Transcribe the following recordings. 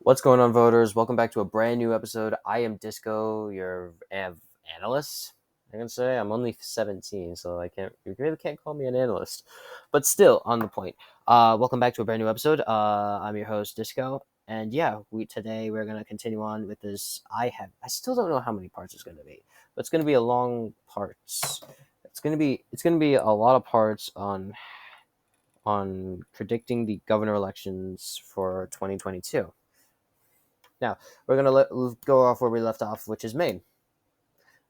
What's going on, voters? Welcome back to a brand new episode. I am Disco, your analyst. I'm gonna say I'm only 17, so you really can't call me an analyst, but still on the point. Welcome back to a brand new episode. I'm your host, Disco, and yeah, today we're gonna continue on with this. I still don't know how many parts it's gonna be, but it's gonna be a long parts. It's gonna be a lot of parts on predicting the governor elections for 2022. Now, we're going to go off where we left off, which is Maine,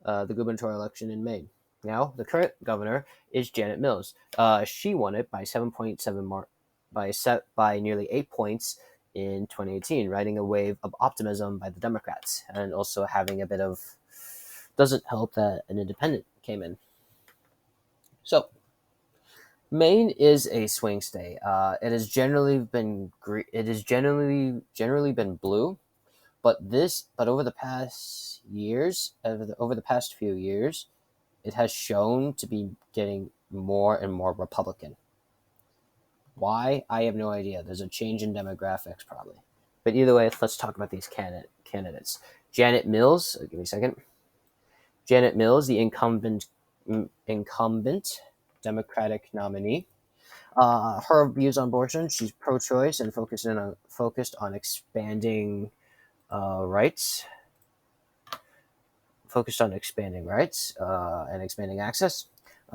the gubernatorial election in Maine. Now, the current governor is Janet Mills. She won it by 7.7 by nearly 8 points in 2018, riding a wave of optimism by the Democrats, and also having a bit of doesn't help that an independent came in. So, Maine is a swing state. It has generally been generally been blue, but over the past years, over the past few years, it has shown to be getting more and more Republican. Why? I have no idea. There's a change in demographics, probably. But either way, let's talk about these candidates. Janet Mills, give me a second. Janet Mills, the incumbent Democratic nominee. Her views on abortion: she's pro-choice and focused on expanding rights and expanding access.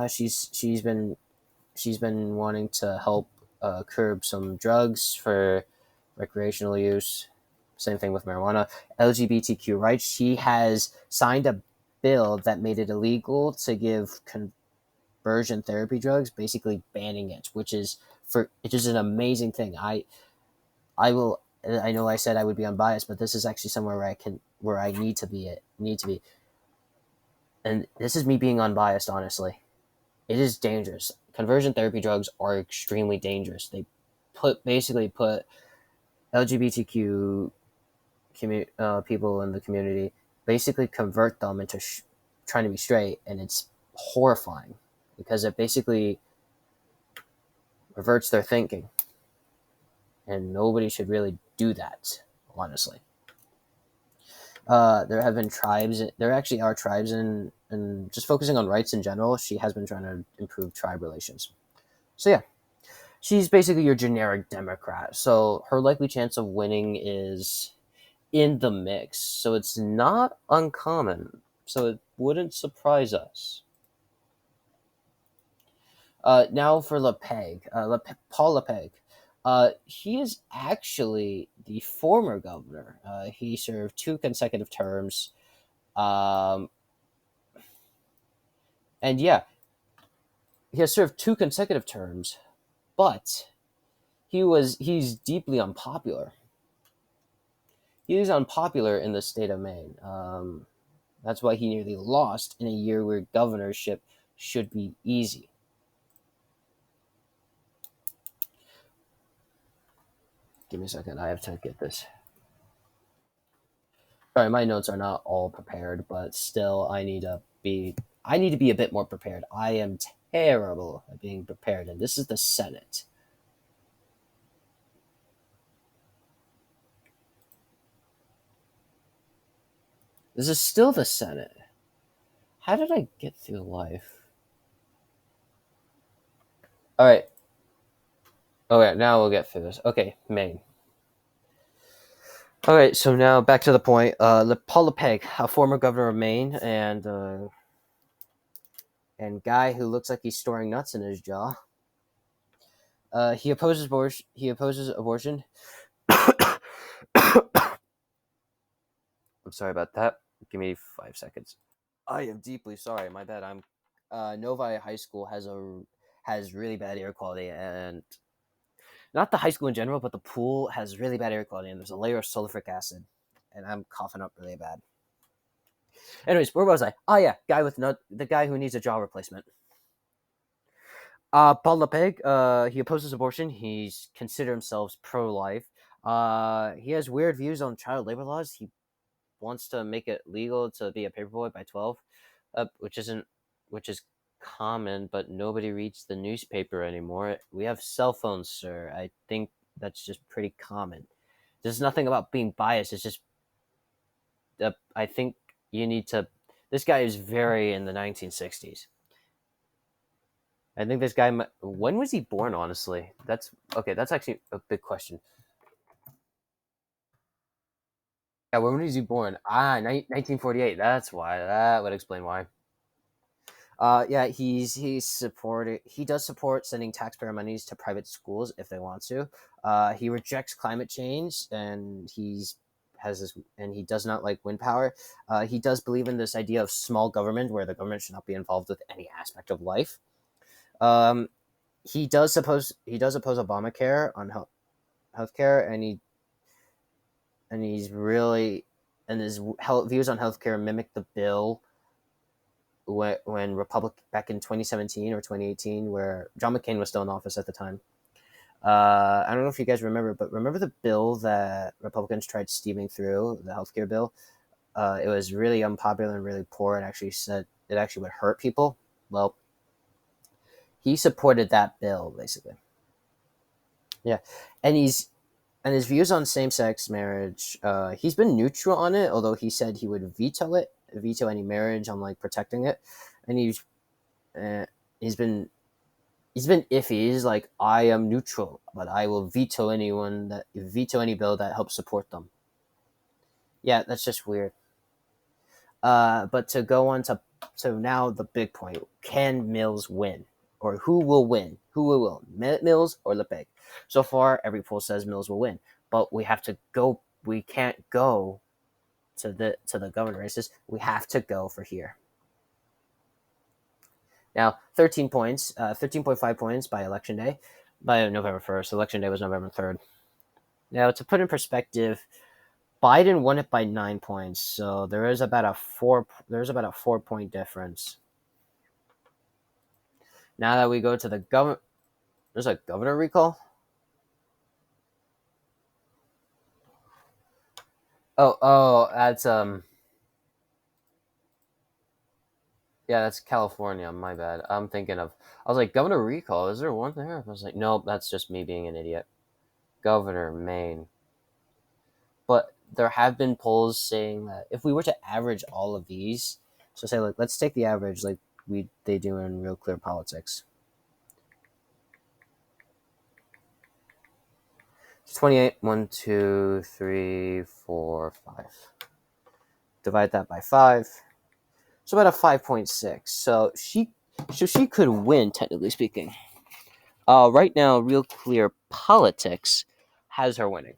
She's been wanting to help curb some drugs for recreational use. Same thing with marijuana. LGBTQ rights. She has signed a bill that made it illegal to give conversion therapy drugs, basically banning it, which is an amazing thing. I will. I know I said I would be unbiased, but this is actually somewhere where I need to be. And this is me being unbiased, honestly. It is dangerous. Conversion therapy drugs are extremely dangerous. They basically put LGBTQ people in the community, basically convert them into trying to be straight, and it's horrifying because it basically reverts their thinking, and nobody should really do that, honestly. There have been tribes. There actually are tribes and just focusing on rights in general. She has been trying to improve tribe relations. So yeah, she's basically your generic Democrat. So her likely chance of winning is in the mix. So it's not uncommon. So it wouldn't surprise us. Now for LePage, Paul LePage. He is actually the former governor. He served 2 consecutive terms. Um, and yeah, he has served 2 consecutive terms, but he's deeply unpopular. He is unpopular in the state of Maine. That's why he nearly lost in a year where governorship should be easy. Give me a second. I have to get this. Sorry, my notes are not all prepared, but still, I need to be a bit more prepared. I am terrible at being prepared, and this is the Senate. This is still the Senate. How did I get through life? All right. Okay, now we'll get through this. Okay, Maine. All right, so now back to the point. Paul LePage, a former governor of Maine, and guy who looks like he's storing nuts in his jaw. He opposes abortion. I'm sorry about that. Give me 5 seconds. I am deeply sorry. My bad. I'm Novi High School has really bad air quality, and not the high school in general, but the pool has really bad air quality, and there's a layer of sulfuric acid, and I'm coughing up really bad. Anyways, where was I? Oh yeah, the guy who needs a jaw replacement. Paul LePage, he opposes abortion. He's considered himself pro-life. He has weird views on child labor laws. He wants to make it legal to be a paperboy by 12, which is common, but nobody reads the newspaper anymore. We have cell phones, sir. I think that's just pretty common. There's nothing about being biased. It's just I think you need to. This guy is very in the 1960s. I think this guy. When was he born? Honestly, that's okay. That's actually a big question. Yeah, when was he born? 1948. That's why. That would explain why. Yeah, he's supported. He does support sending taxpayer monies to private schools if they want to. He rejects climate change, and he does not like wind power. He does believe in this idea of small government, where the government should not be involved with any aspect of life. Um, he does oppose Obamacare on healthcare, and he's really and his views on healthcare mimic the bill when Republic back in 2017 or 2018, where John McCain was still in office at the time. I don't know if you guys remember, but remember the bill that Republicans tried steaming through, the healthcare bill? It was really unpopular and really poor. It actually said it actually would hurt people. Well, he supported that bill basically. Yeah, and his views on same-sex marriage. He's been neutral on it, although he said he would veto any marriage on like protecting it, and uh, he's been he's been iffy. He's like, I am neutral, but I will veto any bill that helps support them. Yeah, that's just weird. But to go on to now the big point: can Mills win, or who will win? Who will win? Mills or LePage? So far, every poll says Mills will win, but we have to go. We can't go to the governor races. We have to go for here. Now, 13 points, 13.5 points by election day, by November 1st. Election day was November 3rd. Now, to put in perspective, Biden won it by 9 points, so there's about a 4 point difference. Now that we go to the governor, there's a governor recall. Oh, that's California. My bad. I'm thinking of. I was like, governor recall. Is there one there? I was like, nope, that's just me being an idiot. Governor, Maine. But there have been polls saying that if we were to average all of these, so say like let's take the average like they do in Real Clear Politics. It's 28, 1, 2, 3, 4, 5. Divide that by 5. So about a 5.6. So she could win, technically speaking. Right now, Real Clear Politics has her winning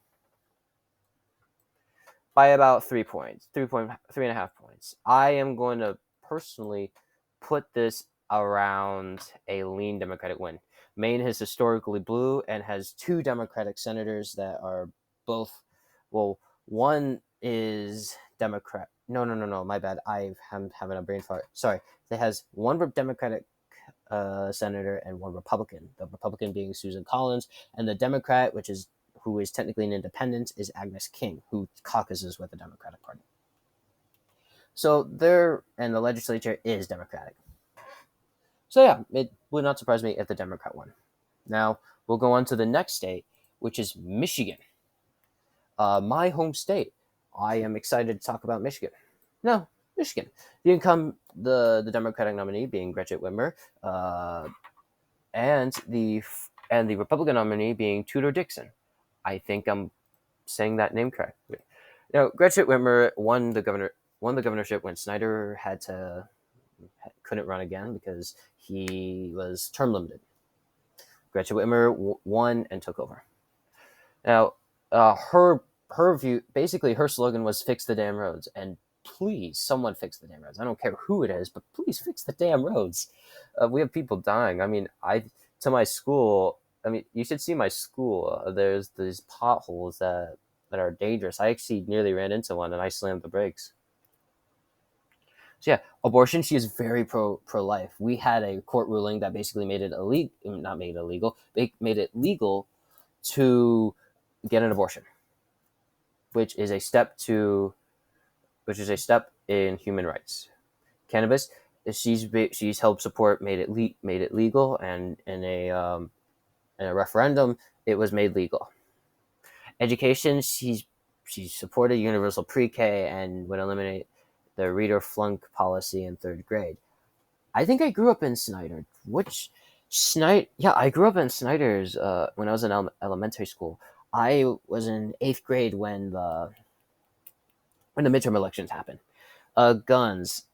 by about 3 points, 3.5 points. I am going to personally put this around a lean Democratic win. Maine is historically blue and has two Democratic senators that are both, well, one is Democrat. No, my bad. I'm having a brain fart. Sorry. It has one Democratic senator and one Republican. The Republican being Susan Collins, and the Democrat, who is technically an independent, is Agnes King, who caucuses with the Democratic Party. So and the legislature is Democratic. So yeah, it would not surprise me if the Democrat won. Now we'll go on to the next state, which is Michigan, my home state. I am excited to talk about Michigan. No, Michigan. The Democratic nominee being Gretchen Whitmer, and the Republican nominee being Tudor Dixon. I think I'm saying that name correctly. Now, Gretchen Whitmer won the governorship when Snyder couldn't run again because he was term limited. Gretchen Whitmer won and took over. Now, her view, basically, her slogan was "Fix the damn roads," and please, someone fix the damn roads. I don't care who it is, but please fix the damn roads. We have people dying. I mean, to my school. I mean, you should see my school. There's these potholes that are dangerous. I actually nearly ran into one, and I slammed the brakes. So yeah, abortion. She is very pro life. We had a court ruling that basically made it illegal. Not made it illegal. They made it legal to get an abortion, which is a step in human rights. Cannabis. She's helped support made it legal, and in a referendum it was made legal. Education, she supported universal pre-K and would eliminate the reader flunk policy in third grade. I think I grew up in Snyder. Which Snyder? Yeah, I grew up in Snyder's when I was in elementary school. I was in eighth grade when the midterm elections happened. Guns.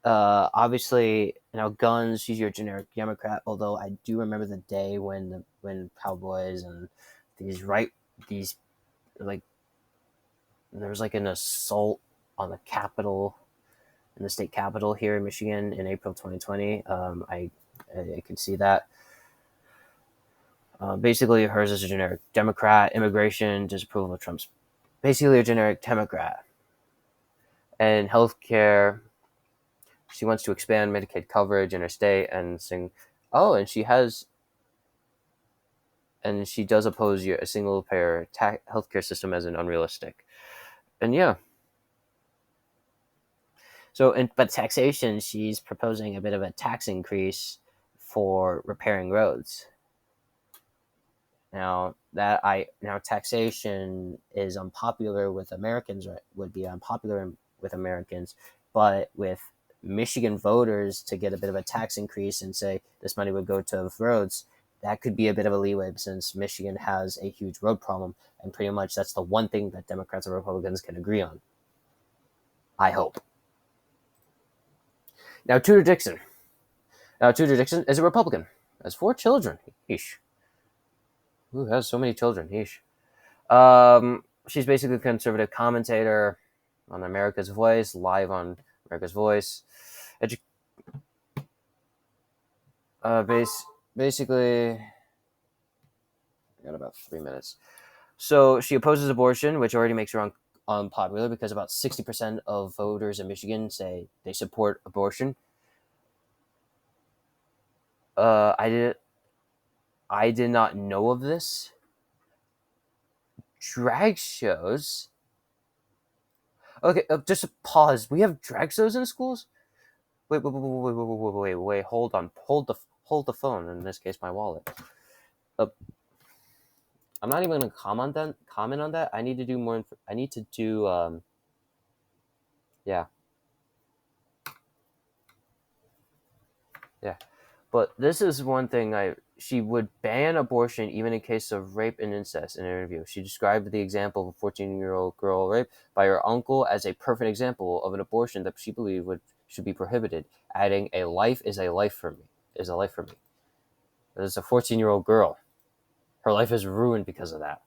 Obviously, guns. She's your generic Democrat. Although I do remember the day when cowboys and these right these like there was like an assault on the Capitol in the state capitol here in Michigan in April 2020. I could see that. Basically, hers is a generic Democrat. Immigration, disapproval of Trump's. Basically, a generic Democrat. And healthcare, she wants to expand Medicaid coverage in her state and sing. Oh, and she does oppose a single payer healthcare system as an unrealistic. And yeah. But taxation, she's proposing a bit of a tax increase for repairing roads. Now taxation is unpopular with Americans, right? Would be unpopular with Americans, but with Michigan voters to get a bit of a tax increase and say this money would go to roads, that could be a bit of a leeway since Michigan has a huge road problem, and pretty much that's the one thing that Democrats and Republicans can agree on. I hope. Now Tudor Dixon. Tudor Dixon is a Republican. Has 4 children. Yeesh. Who has so many children? Yeesh. She's basically a conservative commentator on America's Voice, live on America's Voice. Basically, I got about 3 minutes. So she opposes abortion, which already makes her unpopular because about 60% of voters in Michigan say they support abortion. I did not know of this. Drag shows. Okay, just a pause. We have drag shows in schools? Wait. Hold on. Hold the phone. In this case, my wallet. I'm not even going to comment on that. I need to do more. I need to do. Yeah. But this is one thing. She would ban abortion even in case of rape and incest in an interview. She described the example of a 14-year-old girl raped by her uncle as a perfect example of an abortion that she believed should be prohibited, adding, "A life is a life for me. Is a life for me." There's a 14-year-old girl. Her life is ruined because of that.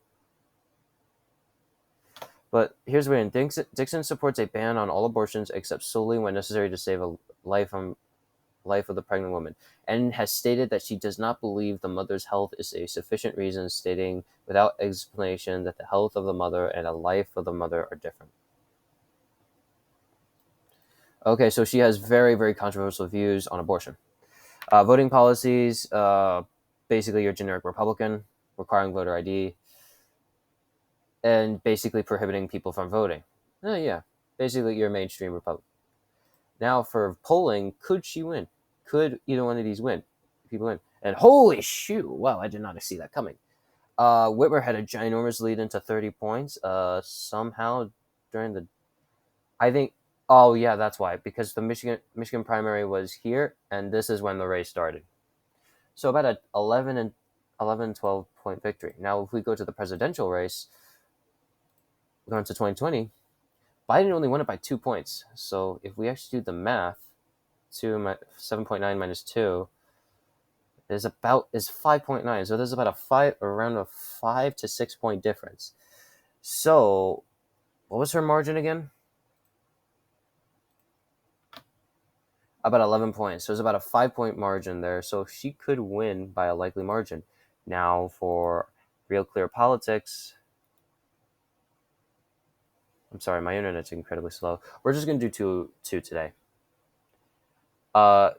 But here's the thing. Dixon supports a ban on all abortions except solely when necessary to save a life of the pregnant woman, and has stated that she does not believe the mother's health is a sufficient reason, stating without explanation that the health of the mother and a life of the mother are different. Okay, so she has very, very controversial views on abortion. Voting policies, basically your generic Republican, requiring voter ID, and basically prohibiting people from voting. Yeah, basically your mainstream Republican. Now for polling, could she win? Could either one of these people win? And holy shoot, wow, I did not see that coming. Whitmer had a ginormous lead into 30 points. Somehow during the, I think, oh yeah, that's why, because the Michigan primary was here, and this is when the race started. So about a 11, 12 point victory. Now, if we go to the presidential race, going to 2020, Biden only won it by 2 points. So if we actually do the math, 7.9 minus 2 is 5.9. So there's about around a 5 to 6 point difference. So what was her margin again? About 11 points. So it's about a 5-point margin there. So she could win by a likely margin. Now for Real Clear Politics, I'm sorry, my internet's incredibly slow. We're just going to do two today. They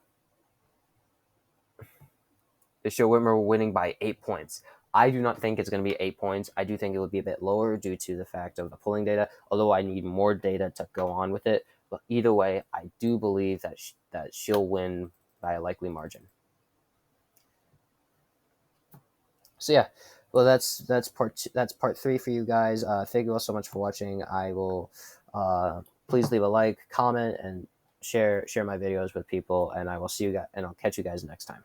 show Whitmer winning by 8 points. I do not think it's going to be 8 points. I do think it would be a bit lower due to the fact of the polling data, although I need more data to go on with it. But either way, I do believe that she'll win by a likely margin. So yeah, Well, that's part two, that's part three for you guys. Thank you all so much for watching. I will please leave a like, comment, and share my videos with people. And I will see you guys, and I'll catch you guys next time.